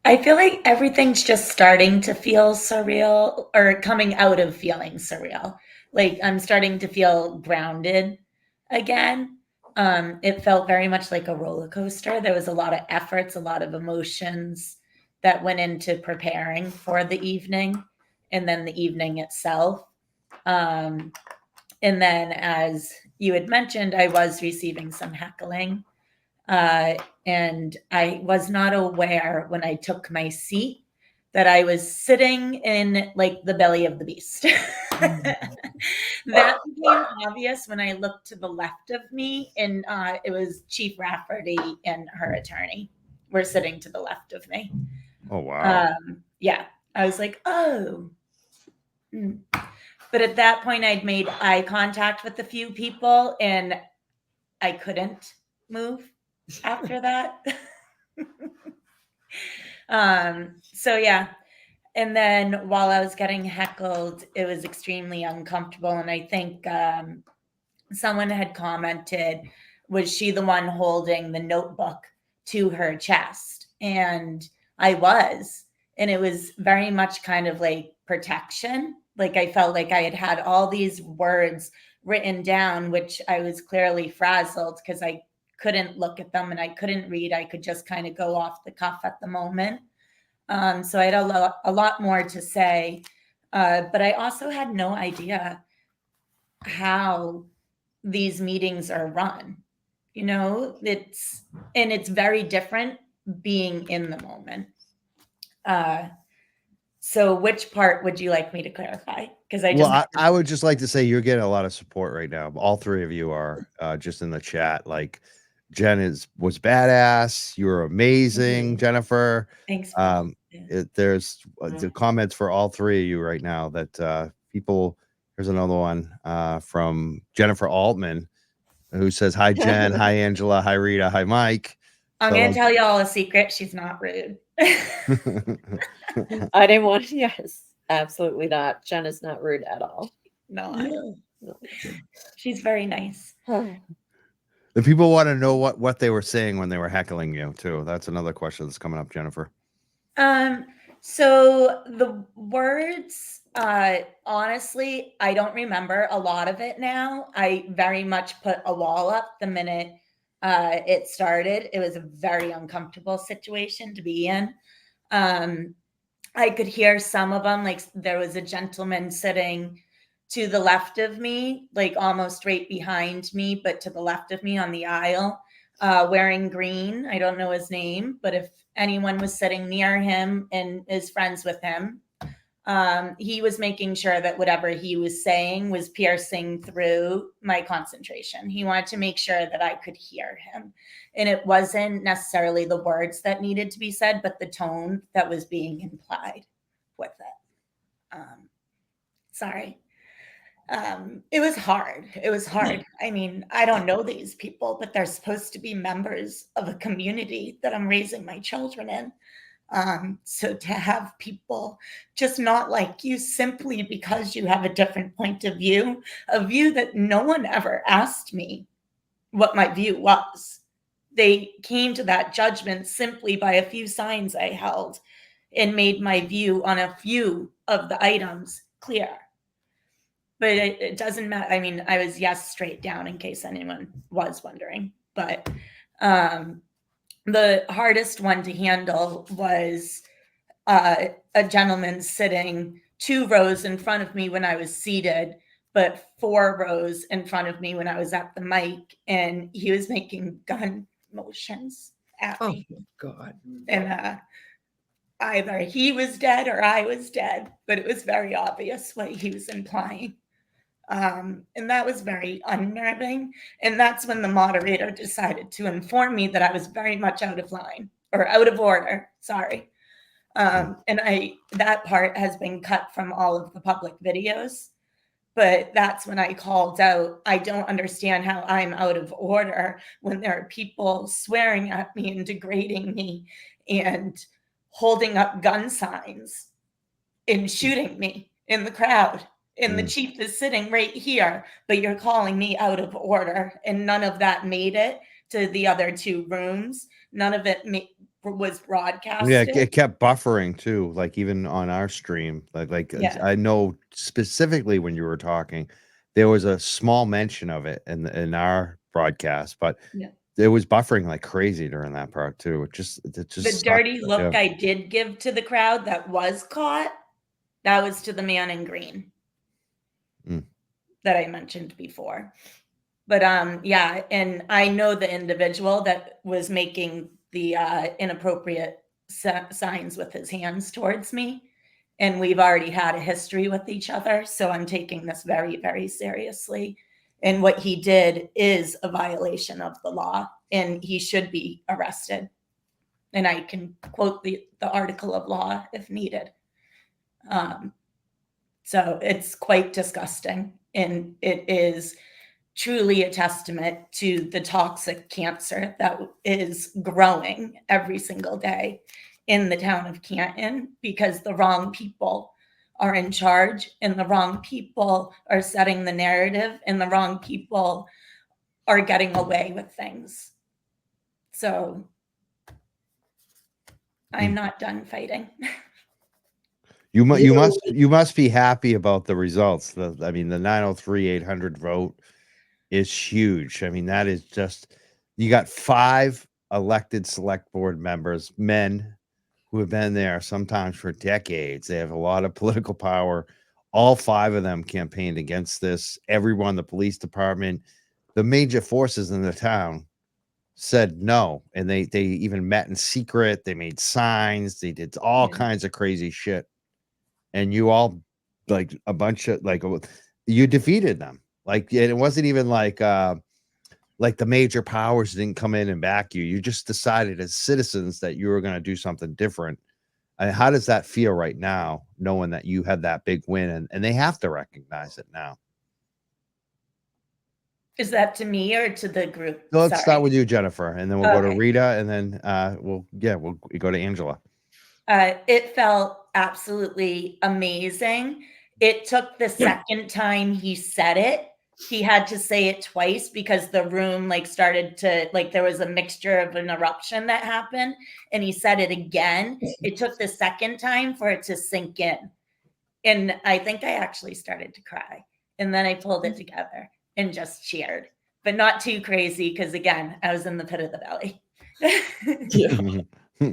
I feel like everything's just starting to feel surreal or coming out of feeling surreal. Like I'm starting to feel grounded again. It felt very much like a roller coaster. There was a lot of efforts, a lot of emotions that went into preparing for the evening and then the evening itself. Um, and then, as you had mentioned, I was receiving some heckling. Uh, and I was not aware when I took my seat that I was sitting in like the belly of the beast. That became obvious when I looked to the left of me, and it was Chief Rafferty and her attorney were sitting to the left of me. Oh, wow. Yeah, I was like, oh. Mm. But at that point, I'd made eye contact with a few people, and I couldn't move after that. So yeah. And then while I was getting heckled, it was extremely uncomfortable. And I think someone had commented, was she the one holding the notebook to her chest? And I was. And it was very much kind of like protection. Like I felt like I had all these words written down, which I was clearly frazzled because I couldn't look at them and I couldn't read. I could just kind of go off the cuff at the moment. So I had a lot more to say, but I also had no idea how these meetings are run. You know, it's very different being in the moment. So which part would you like me to clarify? Because I just Well, I would just like to say you're getting a lot of support right now. All three of you are just in the chat. Like Jen was badass. You were amazing, Jennifer. thanks. There's the comments for all three of you right now that people. Here's another one from Jennifer Altman, who says, "Hi Jen, hi Angela, hi Rita, hi Mike." I'm So gonna tell you all a secret. She's not rude. I didn't want. Yes, absolutely not. Jen is not rude at all. No. She's very nice. The people want to know what they were saying when they were heckling you too. That's another question that's coming up, Jennifer. So the words, honestly, I don't remember a lot of it now. I very much put a wall up the minute it started. It was a very uncomfortable situation to be in. I could hear some of them, like there was a gentleman sitting to the left of me, like almost right behind me, but to the left of me on the aisle, wearing green. I don't know his name, but if anyone was sitting near him and is friends with him, he was making sure that whatever he was saying was piercing through my concentration. He wanted to make sure that I could hear him. And it wasn't necessarily the words that needed to be said, but the tone that was being implied with it. Sorry. It was hard. It was hard. I mean, I don't know these people, but they're supposed to be members of a community that I'm raising my children in. So to have people just not like you simply because you have a different point of view, a view that no one ever asked me what my view was. They came to that judgment simply by a few signs I held and made my view on a few of the items clear. But it doesn't matter. I mean, I was yes straight down in case anyone was wondering. But the hardest one to handle was a gentleman sitting 2 rows in front of me when I was seated, but 4 rows in front of me when I was at the mic, and he was making gun motions at me. Oh God! And either he was dead or I was dead, but it was very obvious what he was implying. And that was very unnerving. And that's when the moderator decided to inform me that I was very much out of line or out of order. Sorry. And that part has been cut from all of the public videos. But that's when I called out, I don't understand how I'm out of order when there are people swearing at me and degrading me and holding up gun signs and shooting me in the crowd. And the chief is sitting right here, but you're calling me out of order. And none of that made it to the other 2 rooms. None of it was Yeah, broadcasted. it kept buffering too, like even on our stream. Yeah. I know specifically when you were talking, there was a small mention of it in our broadcast, but Yeah. it was buffering like crazy during that part too. It The just sucked. dirty look Yeah. I did give to the crowd that was caught, that was to the man in green Mm. that I mentioned before. But yeah, and I know the individual that was making the inappropriate signs with his hands towards me. And we've already had a history with each other. So I'm taking this very, very seriously. And what he did is a violation of the law, and he should be arrested. And I can quote the article of law if needed. So it's quite disgusting. And it is truly a testament to the toxic cancer that is growing every single day in the town of Canton, because the wrong people are in charge and the wrong people are setting the narrative and the wrong people are getting away with things. So I'm not done fighting. You must be happy about the results. I mean, the 903-800 vote is huge. I mean, that is just, you got 5 elected select board members, men who have been there sometimes for decades. They have a lot of political power. All 5 of them campaigned against this. Everyone, the police department, the major forces in the town said no. And they even met in secret. They made signs. They did all kinds of crazy shit. And you all, like a bunch of, like, you defeated them. Like, and it wasn't even like the major powers didn't come in and back you. You just decided as citizens that you were going to do something different. And how does that feel right now, knowing that you had that big win and they have to recognize it now? Is that to me or to the group? So let's start Sorry. with you, Jennifer, and then we'll go to Okay. Rita, and then we'll go to Angela. It felt absolutely amazing. It took the second time he said it. He had to say it twice because the room started to, there was a mixture of an eruption that happened, and he said it again. It took the second time for it to sink in. And I think I actually started to cry. And then I pulled it together and just cheered, but not too crazy because, again, I was in the pit of the belly. Yeah.